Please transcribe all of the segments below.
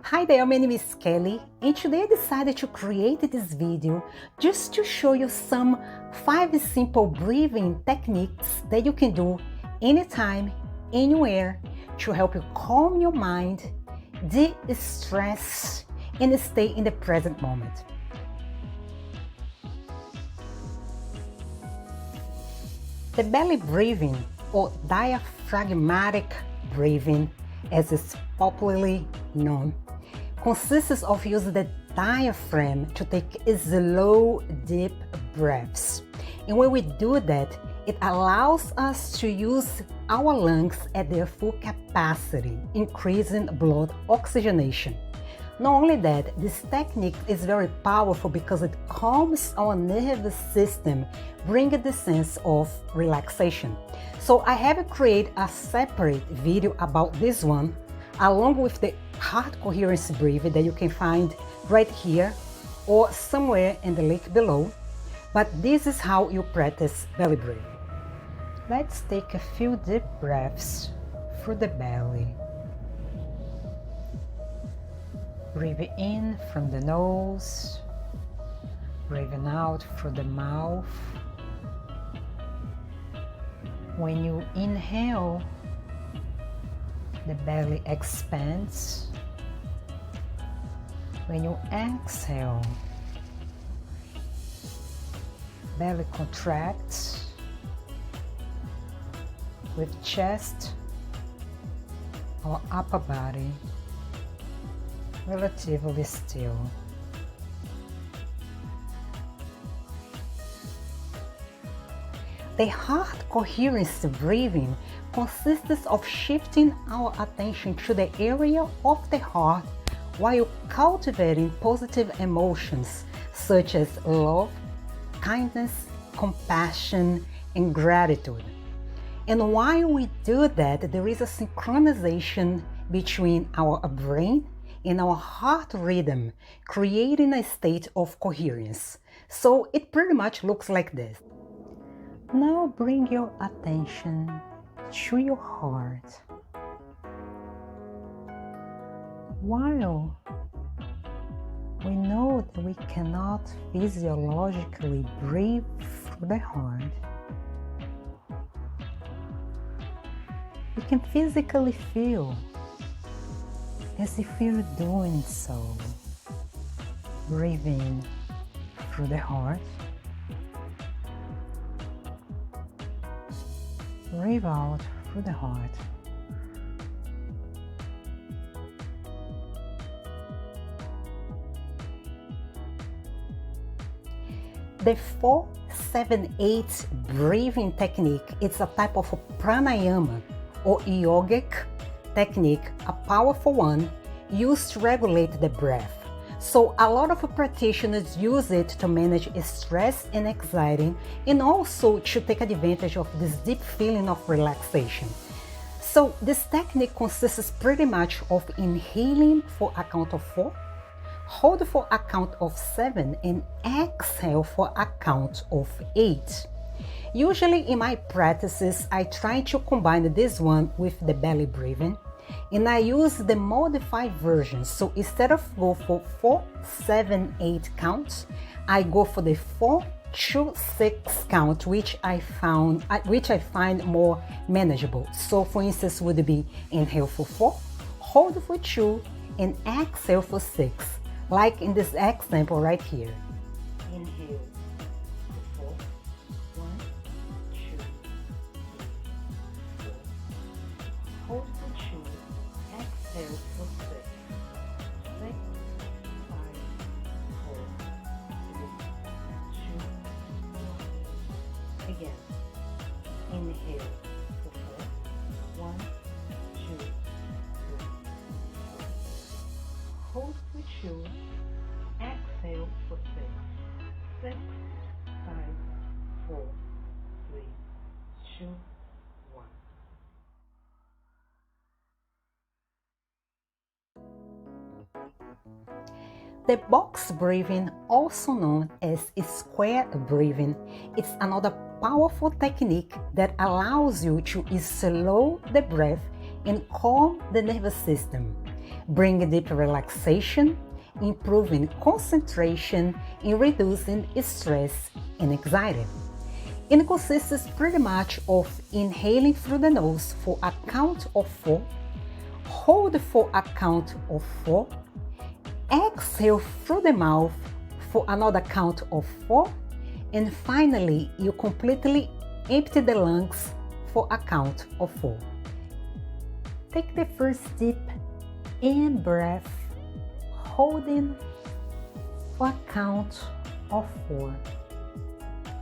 Hi there, my name is Kelly, and today I decided to create this video just to show you some 5 simple breathing techniques that you can do anytime, anywhere to help you calm your mind, de-stress, and stay in the present moment. The belly breathing, or diaphragmatic breathing as it's popularly known, consists of using the diaphragm to take slow, deep breaths. And when we do that, it allows us to use our lungs at their full capacity, increasing blood oxygenation. Not only that, this technique is very powerful because it calms our nervous system, bringing the sense of relaxation. So I have created a separate video about this one, along with the heart coherence breathing that you can find right here or somewhere in the link below. But this is how you practice belly breathing. Let's take a few deep breaths through the belly. Breathe in from the nose, breathing out through the mouth. When you inhale, the belly expands. When you exhale, belly contracts with chest or upper body relatively still. The heart coherence breathing consists of shifting our attention to the area of the heart while cultivating positive emotions such as love, kindness, compassion, and gratitude. And while we do that, there is a synchronization between our brain and our heart rhythm, creating a state of coherence. So it pretty much looks like this. Now bring your attention to your heart. While we know that we cannot physiologically breathe through the heart, we can physically feel as if we're doing so. Breathe in through the heart. Breathe out through the heart. The 4-7-8 breathing technique is a type of pranayama or yogic technique, a powerful one used to regulate the breath. So a lot of practitioners use it to manage stress and anxiety, and also to take advantage of this deep feeling of relaxation. So this technique consists pretty much of inhaling for a count of 4, hold for a count of 7, and exhale for a count of 8. Usually in my practices, I try to combine this one with the belly breathing, and I use the modified version. So instead of go for 4-7-8 counts, I go for the 4-2-6 count, which I find more manageable. So for instance, would be inhale for 4, hold for 2, and exhale for 6, like in this example right here. Inhale for 4, 1, 2, 3, 4, hold for 2, exhale for 6, 6, 5, 4, 3, 2, 1. Again, inhale for 4, 1, 2, 3, 4, hold for 2, exhale for 6, 6, 5, 4, 3, 2, 1. The box breathing, also known as square breathing, is another powerful technique that allows you to slow the breath and calm the nervous system. bringing deep relaxation, improving concentration, and reducing stress and anxiety. It consists pretty much of inhaling through the nose for a count of 4, hold for a count of 4, exhale through the mouth for another count of 4, and finally you completely empty the lungs for a count of 4. Take the first deep in breath, holding for a count of 4.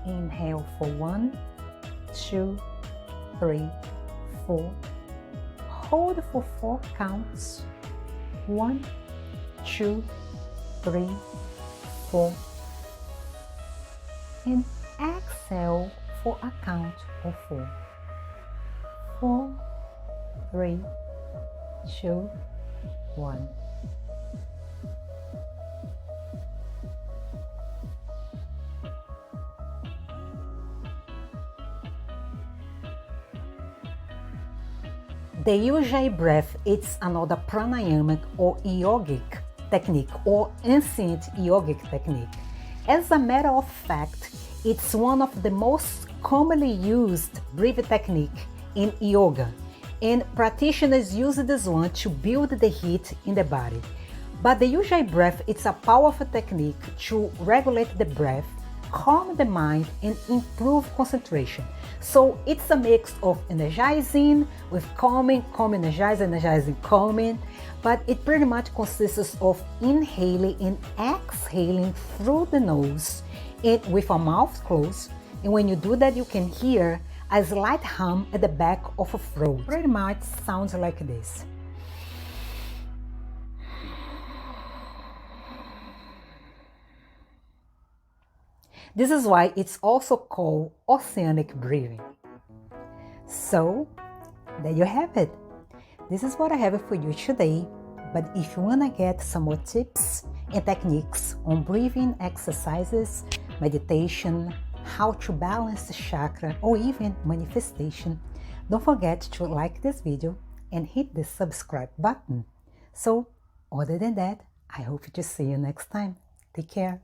Inhale for 1, 2, 3, 4. Hold for 4 counts. 1, 2, 3, 4. And exhale for a count of 4. 4, 3, 2, 1. The Ujjayi breath is another pranayamic or yogic technique or ancient yogic technique. As a matter of fact, it's one of the most commonly used breathing technique in yoga, and practitioners use this one to build the heat in the body. But the Ujjayi breath is a powerful technique to regulate the breath, calm the mind, and improve concentration. So it's a mix of energizing with calming, energizing, calming, but it pretty much consists of inhaling and exhaling through the nose and with a mouth closed. And when you do that, you can hear a slight hum at the back of a throat. Pretty much sounds like this. This is why it's also called Oceanic Breathing. So, there you have it. This is what I have for you today. But if you want to get some more tips and techniques on breathing exercises, meditation, how to balance the chakra, or even manifestation, don't forget to like this video and hit the subscribe button. So, other than that, I hope to see you next time. Take care.